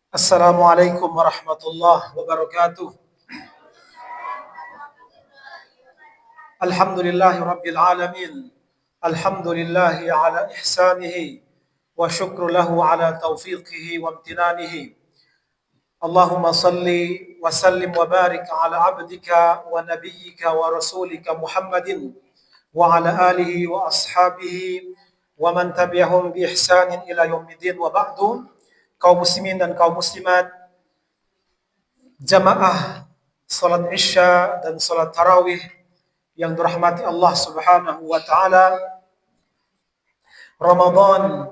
Assalamualaikum warahmatullahi wabarakatuh. Alhamdulillahi rabbil alamin. Alhamdulillahi ala ihsanihi wa syukru lahu ala taufiqihi wa amtinanihi. Allahumma salli wa sallim wa barik ala abdika wa nabiyyika wa rasulika Muhammadin wa ala alihi wa ashabihi wa man tabi'ahum bi ihsanin ila yaumiddin wa ba'du. Kaum muslimin dan kaum muslimat, jamaah salat Isya dan salat tarawih yang dirahmati Allah Subhanahu wa taala. Ramadan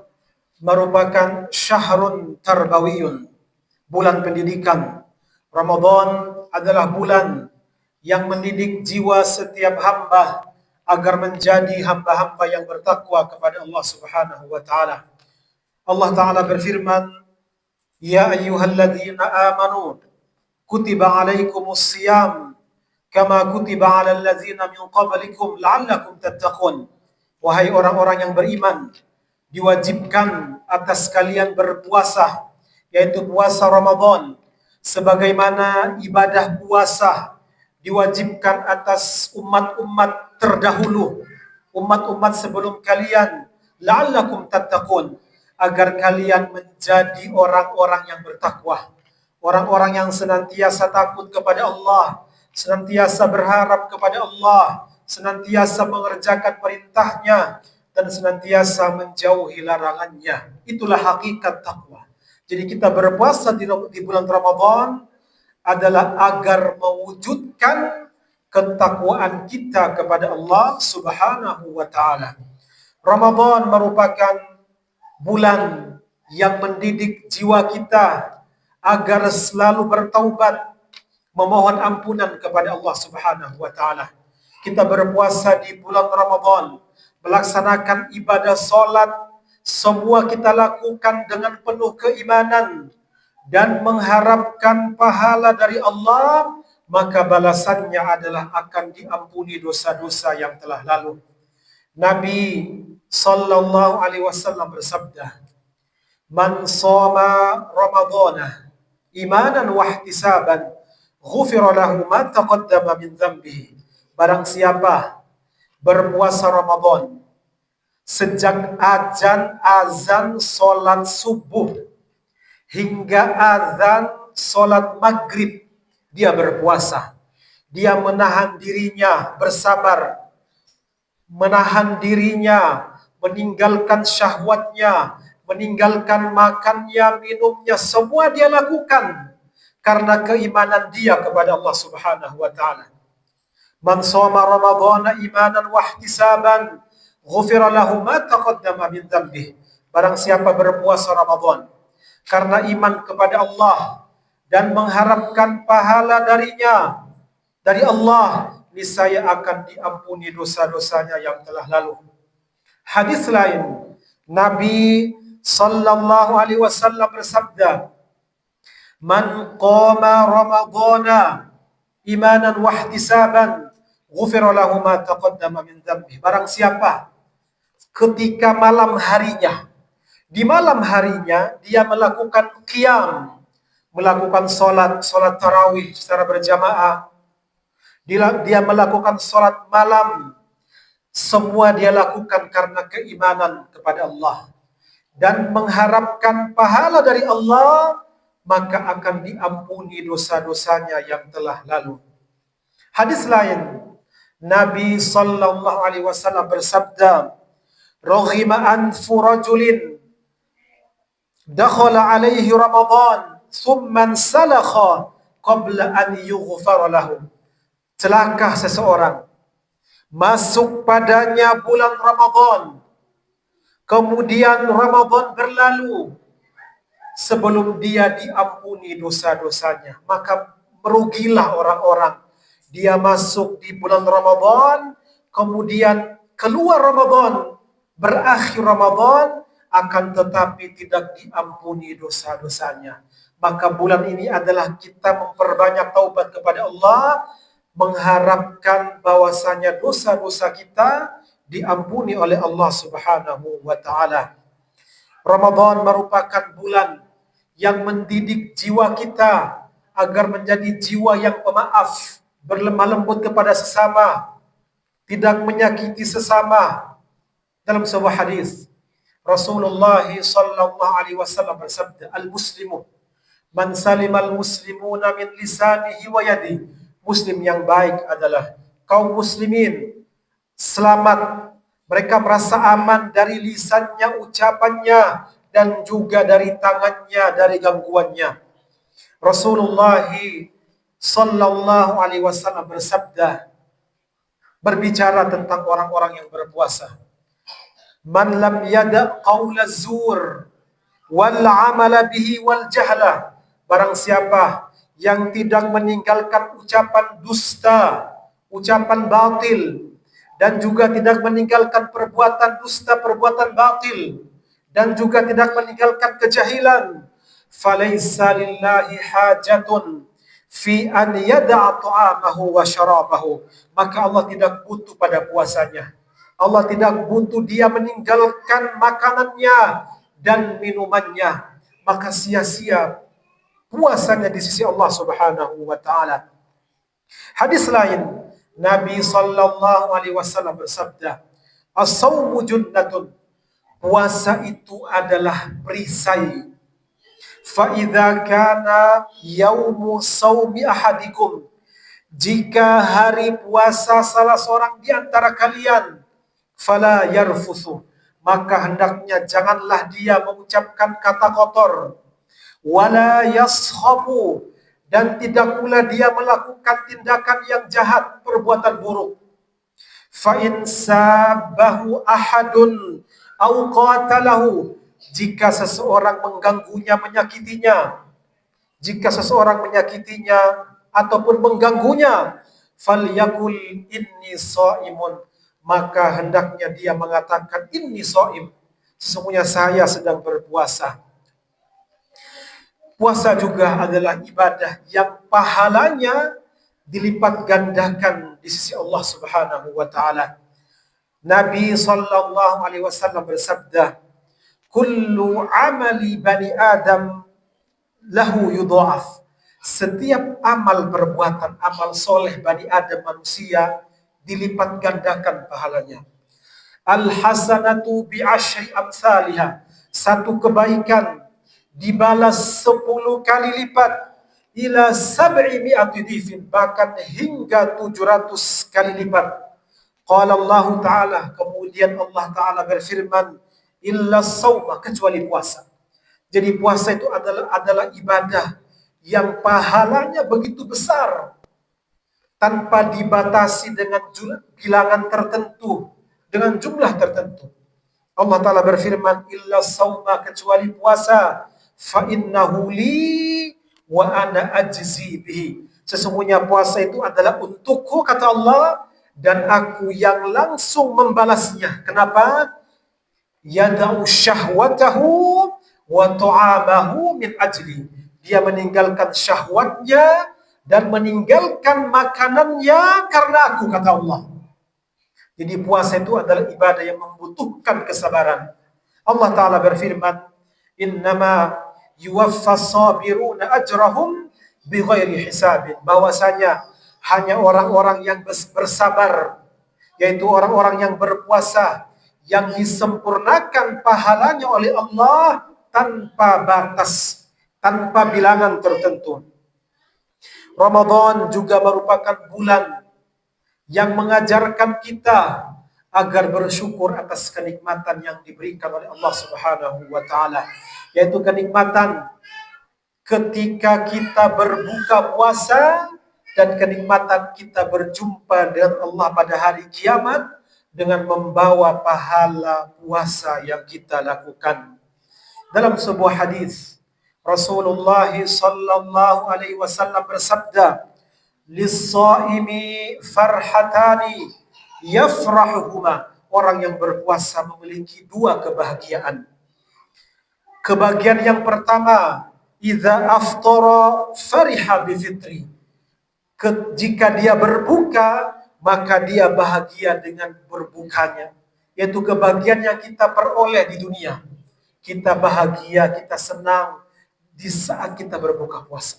merupakan syahrun tarbawiyun, bulan pendidikan. Ramadan adalah bulan yang mendidik jiwa setiap hamba agar menjadi hamba-hamba yang bertakwa kepada Allah Subhanahu wa taala. Allah taala berfirman, "Ya ayyuhalladzina amanu kutiba alaikumus siyam kama kutiba alal ladzina min qablikum la'allakum tattaqun." Wahai orang-orang yang beriman, diwajibkan atas kalian berpuasa, yaitu puasa Ramadan, sebagaimana ibadah puasa diwajibkan atas umat-umat terdahulu, umat-umat sebelum kalian, la'allakum tattaqun, agar kalian menjadi orang-orang yang bertakwa, orang-orang yang senantiasa takut kepada Allah, senantiasa berharap kepada Allah, senantiasa mengerjakan perintahnya, dan senantiasa menjauhi larangannya. Itulah hakikat takwa. Jadi kita berpuasa di bulan Ramadan adalah agar mewujudkan ketakwaan kita kepada Allah Subhanahu wa taala. Ramadan merupakan bulan yang mendidik jiwa kita agar selalu bertaubat, memohon ampunan kepada Allah Subhanahu wa taala. Kita berpuasa di bulan Ramadan, melaksanakan ibadah salat, semua kita lakukan dengan penuh keimanan dan mengharapkan pahala dari Allah, maka balasannya adalah akan diampuni dosa-dosa yang telah lalu. Nabi sallallahu alaihi wasallam bersabda, "Man shoma Ramadana imanan wa ihtisaban, ghufira lahu ma taqaddama min dhanbihi." Barang siapa berpuasa Ramadan sejak azan salat subuh hingga azan salat maghrib, dia berpuasa. Dia menahan dirinya, bersabar, menahan dirinya, meninggalkan syahwatnya, meninggalkan makannya, minumnya, semua dia lakukan karena keimanan dia kepada Allah Subhanahu wa taala. Man shoma Ramadhana imanan wa ihtisaban, ghufira lahu ma taqaddama min dhanbihi. Barang siapa berpuasa Ramadan karena iman kepada Allah dan mengharapkan pahala darinya, dari Allah, niscaya akan diampuni dosa-dosanya yang telah lalu. Hadis lain, Nabi sallallahu alaihi wasallam bersabda, "Man qama Ramadhana imanan wa ihtisaban, ghufira lahu ma taqaddama min dhanbi." Barang siapa ketika malam harinya, di malam harinya dia melakukan qiyam, melakukan salat tarawih secara berjamaah, dia melakukan salat malam, semua dia lakukan karena keimanan kepada Allah dan mengharapkan pahala dari Allah, maka akan diampuni dosa-dosanya yang telah lalu. Hadis lain, Nabi sallallahu alaihi wasallam bersabda, "Raghima anfu rajulin dakhala alaihi Ramadan thumma salakha qabla an yughfar lahu." Celaka seseorang masuk padanya bulan Ramadan, kemudian Ramadan berlalu sebelum dia diampuni dosa-dosanya. Maka merugilah orang-orang. Dia masuk di bulan Ramadan, kemudian keluar Ramadan, berakhir Ramadan, akan tetapi tidak diampuni dosa-dosanya. Maka bulan ini adalah kita memperbanyak taubat kepada Allah, mengharapkan bahwasanya dosa-dosa kita diampuni oleh Allah Subhanahu wa taala. Ramadan merupakan bulan yang mendidik jiwa kita agar menjadi jiwa yang pemaaf, berlemah lembut kepada sesama, tidak menyakiti sesama. Dalam sebuah hadis, Rasulullah sallallahu alaihi wasallam bersabda, "Al-muslimu man salimal muslimuna min lisanihi wa yadi." Muslim yang baik adalah kaum muslimin selamat, mereka merasa aman dari lisannya, ucapannya, dan juga dari tangannya, dari gangguannya. Rasulullah sallallahu alaihi wasallam bersabda, berbicara tentang orang-orang yang berpuasa, "Man lam yada' qaula zur wal amala bihi wal jahla." Barang siapa yang tidak meninggalkan ucapan dusta, ucapan batil, dan juga tidak meninggalkan perbuatan dusta, perbuatan batil, dan juga tidak meninggalkan kejahilan, falaysa lillahi hajatun fi an yada'a ta'amahu wa syarabahu. Maka Allah tidak butuh pada puasanya. Allah tidak butuh dia meninggalkan makanannya dan minumannya. Maka sia-sia puasanya di sisi Allah Subhanahu wa taala. Hadis lain, Nabi sallallahu alaihi wasallam bersabda, "As-saumu junnatun." Puasa itu adalah perisai. Fa idza kana yaumu saumi ahadikum, jika hari puasa salah seorang di antara kalian, fala yarfuthu, maka hendaknya janganlah dia mengucapkan kata kotor, wala yashabu, dan tidak pula dia melakukan tindakan yang jahat, perbuatan buruk. Fa in sabahu ahadun au qatalahu, jika seseorang mengganggunya, menyakitinya, jika seseorang menyakitinya ataupun mengganggunya, falyakul inni shaimun, maka hendaknya dia mengatakan inni shaim, sesungguhnya saya sedang berpuasa. Puasa juga adalah ibadah yang pahalanya dilipat gandakan di sisi Allah Subhanahu wa taala. Nabi sallallahu alaihi wasallam bersabda, "Kullu amali bani Adam lahu yudha'af." Setiap amal perbuatan, amal soleh Bani Adam manusia dilipat gandakan pahalanya. Al-hasanatu bi'asyri amsalihah. Satu kebaikan dibalas 10 kali lipat, ila sab'i mi'ati dhifin, bahkan hingga 700 kali lipat. Qala Allah Ta'ala, kemudian Allah Ta'ala berfirman, illa sauma, kecuali puasa. Jadi puasa itu adalah ibadah yang pahalanya begitu besar, tanpa dibatasi dengan bilangan tertentu, dengan jumlah tertentu. Allah Ta'ala berfirman, illa sauma, kecuali puasa, fa innahu li wa ana ajzi bihi. Sesungguhnya puasa itu adalah untukku, kata Allah, dan aku yang langsung membalasnya. Kenapa? Yada'u syahwatahu wa ta'amahu min ajli. Dia meninggalkan syahwatnya dan meninggalkan makanannya karena aku, kata Allah. Jadi puasa itu adalah ibadah yang membutuhkan kesabaran. Allah Ta'ala berfirman, innama yuwaffas sabiruna ajrahum bighairi hisabin. Bahwasanya hanya orang-orang yang bersabar, yaitu orang-orang yang berpuasa, yang disempurnakan pahalanya oleh Allah tanpa batas, tanpa bilangan tertentu. Ramadan juga merupakan bulan yang mengajarkan kita agar bersyukur atas kenikmatan yang diberikan oleh Allah Subhanahu wa taala, yaitu kenikmatan ketika kita berbuka puasa dan kenikmatan kita berjumpa dengan Allah pada hari kiamat dengan membawa pahala puasa yang kita lakukan. Dalam sebuah hadis, Rasulullah sallallahu alaihi wasallam bersabda, "Lis-shaimi farhatani yafrahuhuma." Orang yang berpuasa memiliki dua kebahagiaan. Kebahagiaan yang pertama, idza aftara fariha bi fitri. Jika dia berbuka, maka dia bahagia dengan berbukanya. Yaitu kebahagiaan yang kita peroleh di dunia. Kita bahagia, kita senang di saat kita berbuka puasa.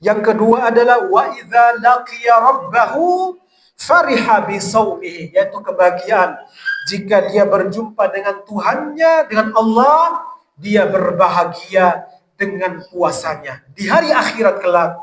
Yang kedua adalah wa idza laqiya rabbahu fariha bi saumihi, yaitu kebahagiaan jika dia berjumpa dengan Tuhannya, dengan Allah, dia berbahagia dengan puasanya. Di hari akhirat kelak,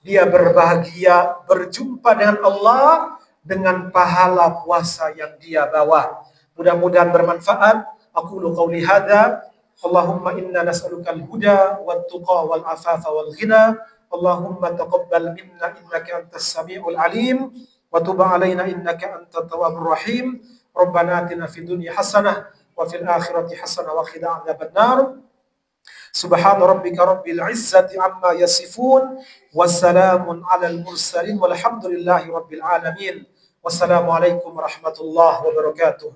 dia berbahagia berjumpa dengan Allah dengan pahala puasa yang dia bawa. Mudah-mudahan bermanfaat. Aqulu qauli hadza, Allahumma inna nas'alukal huda wat tuqa wal afafa wal ghina. Allahumma taqabbal minna innaka antas samiul alim wa tub alaina innaka antat tawwabur rahim. Rabbana atina fid dunya hasanah wa fil akhirati hasanah wa qina adzabannar. Subhana rabbika rabbil izzati amma yasifun wa salamun alal mursalin walhamdulillahi rabbil alamin. Wassalamu alaikum warahmatullahi wabarakatuh.